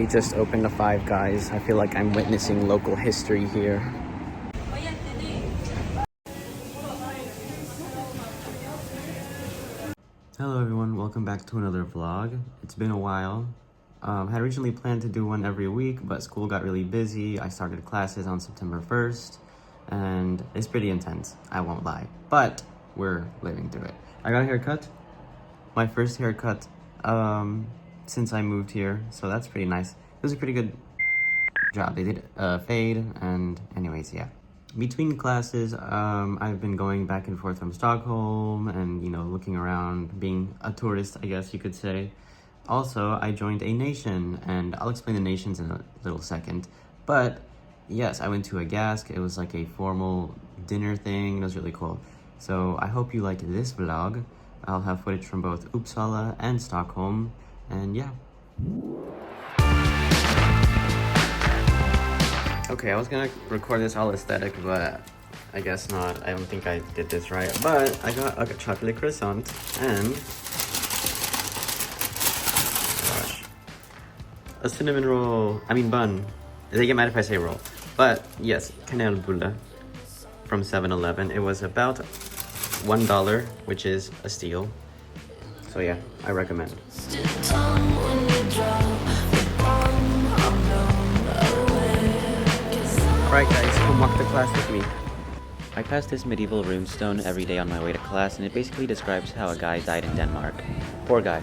We just opened a Five Guys. I feel like I'm witnessing local history here. Hello everyone, welcome back to another vlog. It's been a while. I had originally planned to do one every week, but school got really busy. I started classes on September 1st, and it's pretty intense, I won't lie. But we're living through it. I got a haircut. My first haircut since I moved here, so that's pretty nice. It was a pretty good job. They did a fade, and anyways, yeah. Between classes, I've been going back and forth from Stockholm and, you know, looking around, being a tourist, I guess you could say. Also, I joined a nation, and I'll explain the nations in a little second. But, yes, I went to a GASK. It was like a formal dinner thing. It was really cool. So, I hope you like this vlog. I'll have footage from both Uppsala and Stockholm, and yeah. Okay, I was gonna record this all aesthetic, but I guess not. I don't think I did this right. But I got a chocolate croissant and gosh, a cinnamon roll. I mean bun. They get mad if I say roll. But yes, kanelbulle from 7-Eleven. It was about $1, which is a steal. So yeah, I recommend. Alright guys, come walk the class with me. I pass this medieval runestone every day on my way to class, and it basically describes how a guy died in Denmark. Poor guy.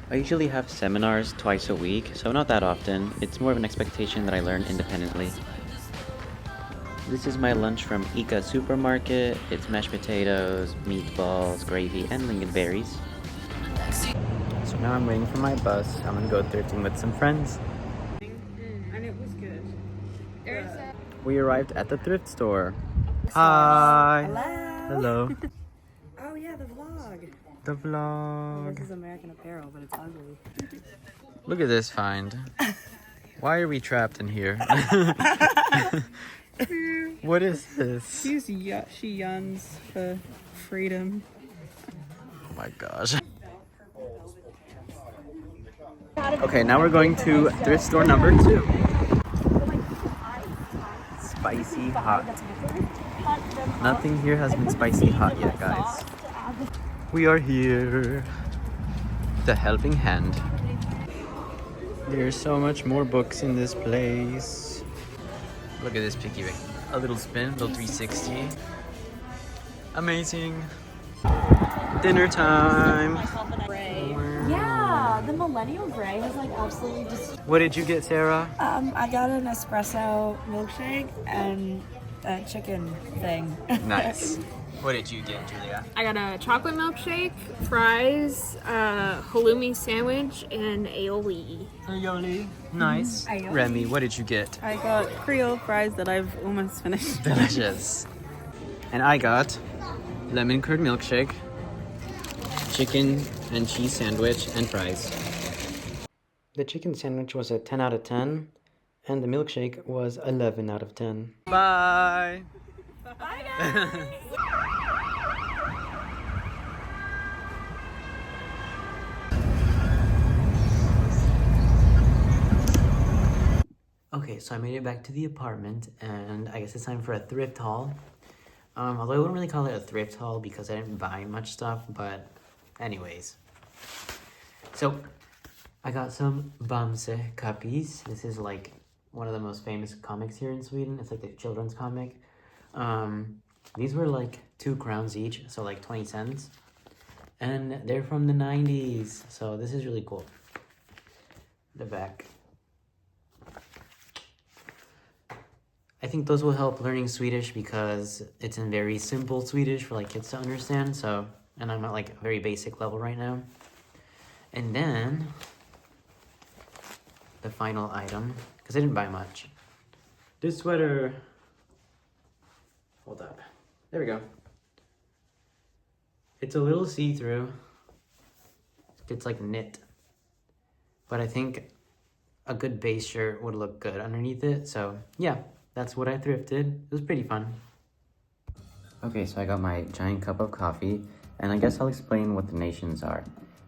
I usually have seminars twice a week, so not that often. It's more of an expectation that I learn independently. This is my lunch from Ica Supermarket. It's mashed potatoes, meatballs, gravy, and lingonberries. So now I'm waiting for my bus. I'm gonna go thrifting with some friends. And it was good. We arrived at the thrift store. Hi! Hello. Hello. Oh yeah, the vlog. The vlog. This is American Apparel, but it's ugly. Look at this find. Why are we trapped in here? What is this? She yearns for freedom. Oh my gosh. Okay, now we're going to thrift store number 2. Spicy hot. Nothing here has been spicy hot yet, guys. We are here. The Helping Hand. There's so much more books in this place. Look at this piggy bank. A little spin, a little 360. Amazing. Dinner time. Yeah, the Millennial Gray has like absolutely just. What did you get, Sarah? I got an espresso milkshake and a chicken thing. Nice. What did you get, Julia? I got a chocolate milkshake, fries, halloumi sandwich, and aioli. Aioli. Nice. Aioli. Remy, what did you get? I got Creole fries that I've almost finished. Delicious. And I got lemon curd milkshake, chicken and cheese sandwich, and fries. The chicken sandwich was a 10 out of 10, and the milkshake was 11 out of 10. Bye! Bye guys! Okay, so I made it back to the apartment, and I guess it's time for a thrift haul. Although I wouldn't really call it a thrift haul because I didn't buy much stuff, but anyways. So, I got some Bamse Kapis. This is like one of the most famous comics here in Sweden. It's like the children's comic. These were like 2 crowns each, so like 20 cents. And they're from the 90s, so this is really cool. The back. I think those will help learning Swedish because it's in very simple Swedish for like kids to understand. So, and I'm at like a very basic level right now. And then the final item, because I didn't buy much. This sweater. Hold up. There we go. It's a little see-through. It's like knit. But I think a good base shirt would look good underneath it. So yeah. That's what I thrifted. It was pretty fun. Okay, so I got my giant cup of coffee, and I guess I'll explain what the nations are.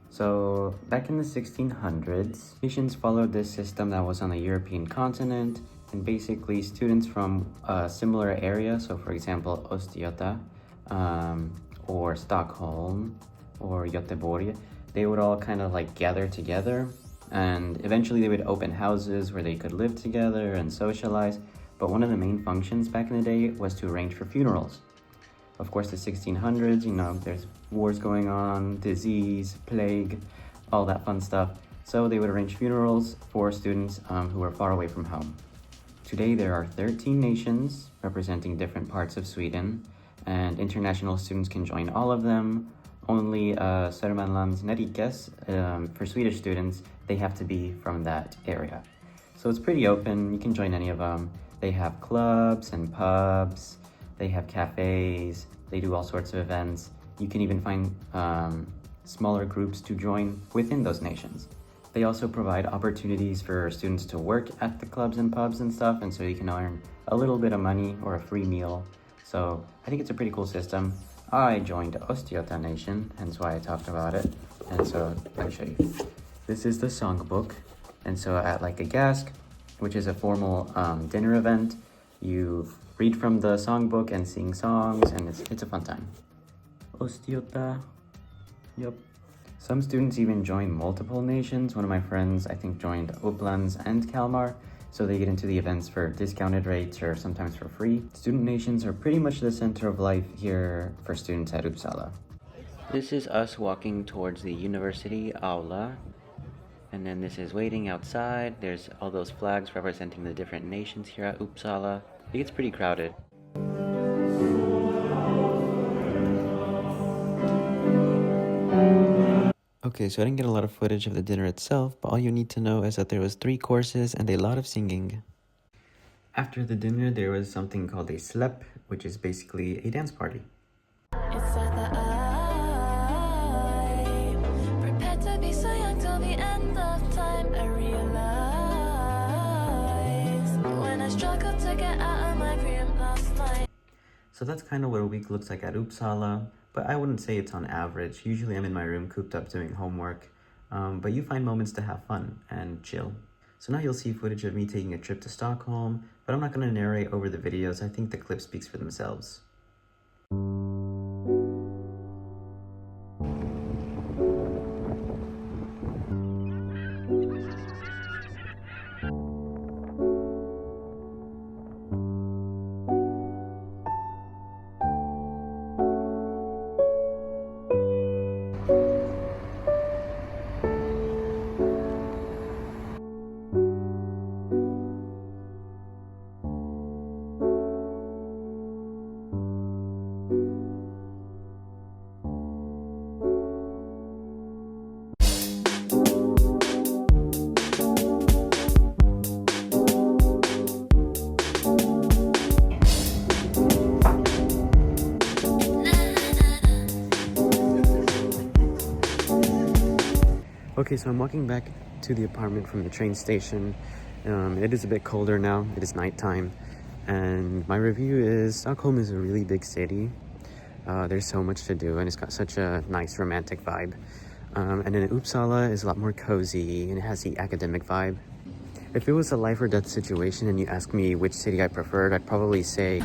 So, back in the 1600s, nations followed this system that was on the European continent, and basically students from a similar area, so for example, Östergötland, or Stockholm, or Göteborg, they would all kind of like gather together, and eventually they would open houses where they could live together and socialize. But one of the main functions back in the day was to arrange for funerals. Of course, the 1600s, you know, there's wars going on, disease, plague, all that fun stuff. So they would arrange funerals for students who were far away from home. Today, there are 13 nations representing different parts of Sweden, and international students can join all of them. Only Södermanlands Nerikes, for Swedish students, they have to be from that area. So it's pretty open, you can join any of them. They have clubs and pubs, they have cafes, they do all sorts of events. You can even find smaller groups to join within those nations. They also provide opportunities for students to work at the clubs and pubs and stuff, and so you can earn a little bit of money or a free meal. So I think it's a pretty cool system. I joined Östergötland Nation, hence why I talked about it. And so let me show you. This is the songbook. And so at like a gask, which is a formal dinner event, you read from the songbook and sing songs, and it's a fun time. Östergötland. Yep. Some students even join multiple nations. One of my friends, I think, joined Upplands and Kalmar, so they get into the events for discounted rates or sometimes for free. Student nations are pretty much the center of life here for students at Uppsala. This is us walking towards the university aula. And then this is waiting outside. There's all those flags representing the different nations here at Uppsala. It gets pretty crowded. Okay, so I didn't get a lot of footage of the dinner itself, but all you need to know is that there was 3 courses and a lot of singing. After the dinner, there was something called a slep, which is basically a dance party. It's like the eye, prepared to be so young till the end of time. I realize when I struggled to get out of my dream last night. So that's kind of what a week looks like at Uppsala, but I wouldn't say it's on average. Usually I'm in my room cooped up doing homework, but you find moments to have fun and chill. So now you'll see footage of me taking a trip to Stockholm, but I'm not going to narrate over the videos. I think the clip speaks for themselves. Okay, so I'm walking back to the apartment from the train station. It is a bit colder now. It is nighttime. And my review is Stockholm is a really big city. There's so much to do, and it's got such a nice romantic vibe. And then Uppsala is a lot more cozy, and it has the academic vibe. If it was a life or death situation and you ask me which city I preferred, I'd probably say